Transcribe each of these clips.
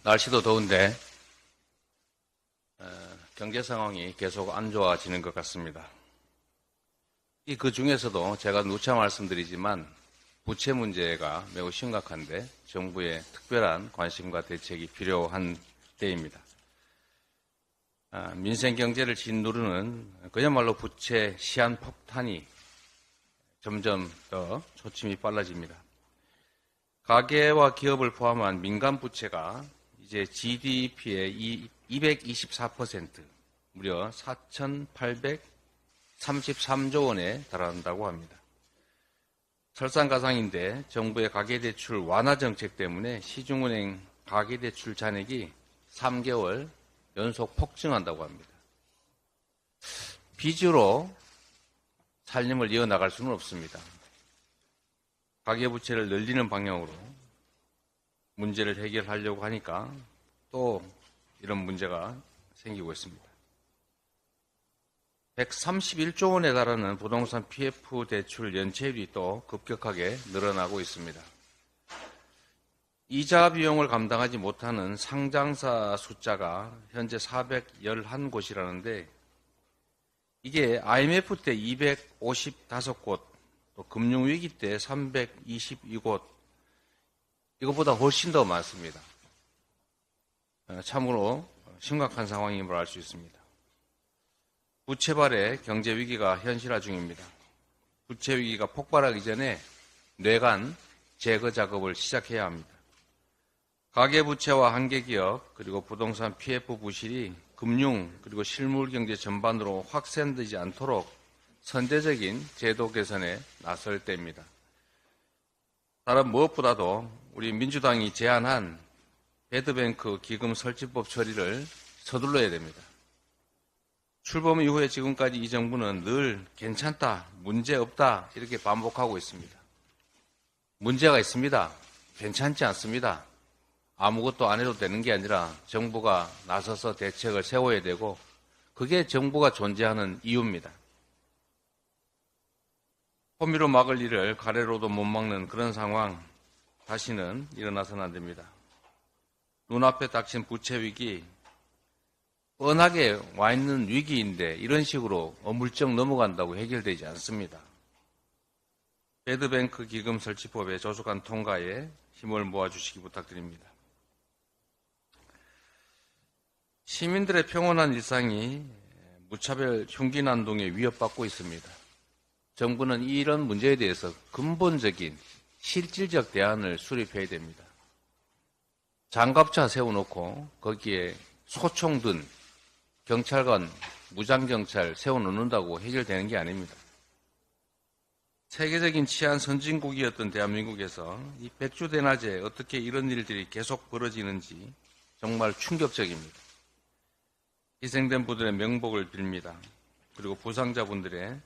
날씨도 더운데 경제 상황이 계속 안 좋아지는 것 같습니다. 그 중에서도 제가 누차 말씀드리지만 부채 문제가 매우 심각한데 정부의 특별한 관심과 대책이 필요한 때입니다. 민생 경제를 짓누르는 그야말로 부채 시한 폭탄이 점점 더 초침이 빨라집니다. 가계와 기업을 포함한 민간 부채가 이제 GDP의 224%, 무려 4,833조 원에 달한다고 합니다. 설상가상인데 정부의 가계대출 완화 정책 때문에 시중은행 가계대출 잔액이 3개월 연속 폭증한다고 합니다. 빚으로 살림을 이어나갈 수는 없습니다. 가계부채를 늘리는 방향으로 문제를 해결하려고 하니까 또 이런 문제가 생기고 있습니다. 131조 원에 달하는 부동산 PF 대출 연체율이 또 급격하게 늘어나고 있습니다. 이자 비용을 감당하지 못하는 상장사 숫자가 현재 411곳이라는데 이게 IMF 때 255곳, 또 금융위기 때 322곳, 이것보다 훨씬 더 많습니다. 참으로 심각한 상황임을 알 수 있습니다. 부채발의 경제 위기가 현실화 중입니다. 부채 위기가 폭발하기 전에 뇌관 제거 작업을 시작해야 합니다. 가계부채와 한계기업 그리고 부동산 PF 부실이 금융 그리고 실물경제 전반으로 확산되지 않도록 선제적인 제도 개선에 나설 때입니다. 다른 무엇보다도 우리 민주당이 제안한 배드뱅크 기금 설치법 처리를 서둘러야 됩니다. 출범 이후에 지금까지 이 정부는 늘 괜찮다, 문제없다 이렇게 반복하고 있습니다. 문제가 있습니다. 괜찮지 않습니다. 아무것도 안 해도 되는 게 아니라 정부가 나서서 대책을 세워야 되고 그게 정부가 존재하는 이유입니다. 호미로 막을 일을 가래로도 못 막는 그런 상황 다시는 일어나서는 안 됩니다. 눈앞에 닥친 부채 위기, 뻔하게 와 있는 위기인데 이런 식으로 어물쩍 넘어간다고 해결되지 않습니다. 배드뱅크 기금 설치법의 조속한 통과에 힘을 모아주시기 부탁드립니다. 시민들의 평온한 일상이 무차별 흉기 난동에 위협받고 있습니다. 정부는 이런 문제에 대해서 근본적인 실질적 대안을 수립해야 됩니다. 장갑차 세워놓고 거기에 소총 든 경찰관, 무장경찰 세워놓는다고 해결되는 게 아닙니다. 세계적인 치안 선진국이었던 대한민국에서 이 백주대낮에 어떻게 이런 일들이 계속 벌어지는지 정말 충격적입니다. 희생된 분들의 명복을 빌립니다. 그리고 부상자분들의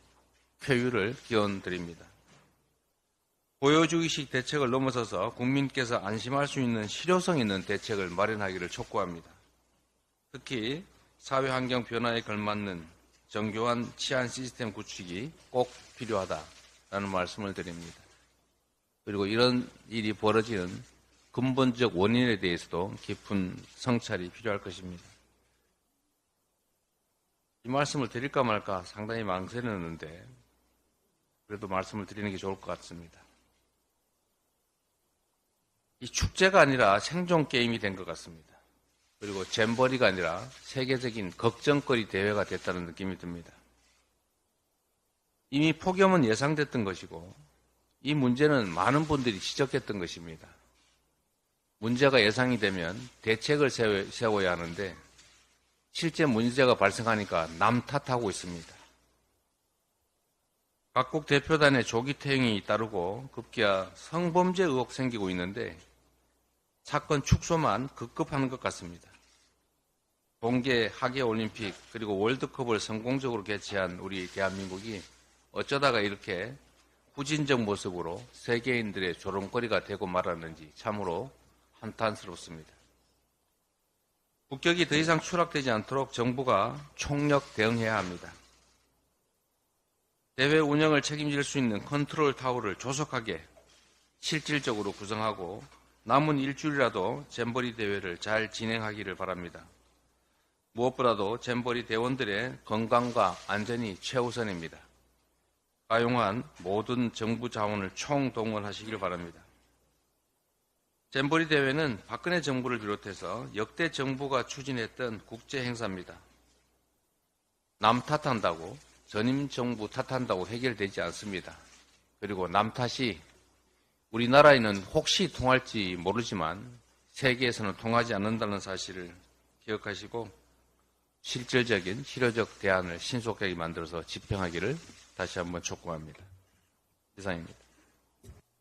쾌유를 기원드립니다. 보여주기식 대책을 넘어서서 국민께서 안심할 수 있는 실효성 있는 대책을 마련하기를 촉구합니다. 특히 사회환경 변화에 걸맞는 정교한 치안 시스템 구축이 꼭 필요하다라는 말씀을 드립니다. 그리고 이런 일이 벌어지는 근본적 원인에 대해서도 깊은 성찰이 필요할 것입니다. 이 말씀을 드릴까 말까 상당히 망설였는데 그래도 말씀을 드리는 게 좋을 것 같습니다. 이 축제가 아니라 생존 게임이 된 것 같습니다. 그리고 잼버리가 아니라 세계적인 걱정거리 대회가 됐다는 느낌이 듭니다. 이미 폭염은 예상됐던 것이고 이 문제는 많은 분들이 지적했던 것입니다. 문제가 예상이 되면 대책을 세워야 하는데 실제 문제가 발생하니까 남 탓하고 있습니다. 각국 대표단의 조기 퇴행이 따르고 급기야 성범죄 의혹 생기고 있는데 사건 축소만 급급한 것 같습니다. 동계 하계올림픽 그리고 월드컵을 성공적으로 개최한 우리 대한민국이 어쩌다가 이렇게 후진적 모습으로 세계인들의 조롱거리가 되고 말았는지 참으로 한탄스럽습니다. 국격이 더 이상 추락되지 않도록 정부가 총력 대응해야 합니다. 대회 운영을 책임질 수 있는 컨트롤 타워를 조속하게 실질적으로 구성하고 남은 일주일이라도 잼버리 대회를 잘 진행하기를 바랍니다. 무엇보다도 잼버리 대원들의 건강과 안전이 최우선입니다. 가용한 모든 정부 자원을 총동원하시길 바랍니다. 잼버리 대회는 박근혜 정부를 비롯해서 역대 정부가 추진했던 국제 행사입니다. 남 탓한다고, 전임 정부 탓한다고 해결되지 않습니다. 그리고 남 탓이 우리나라에는 혹시 통할지 모르지만 세계에서는 통하지 않는다는 사실을 기억하시고 실질적인 실효적 대안을 신속하게 만들어서 집행하기를 다시 한번 촉구합니다. 이상입니다.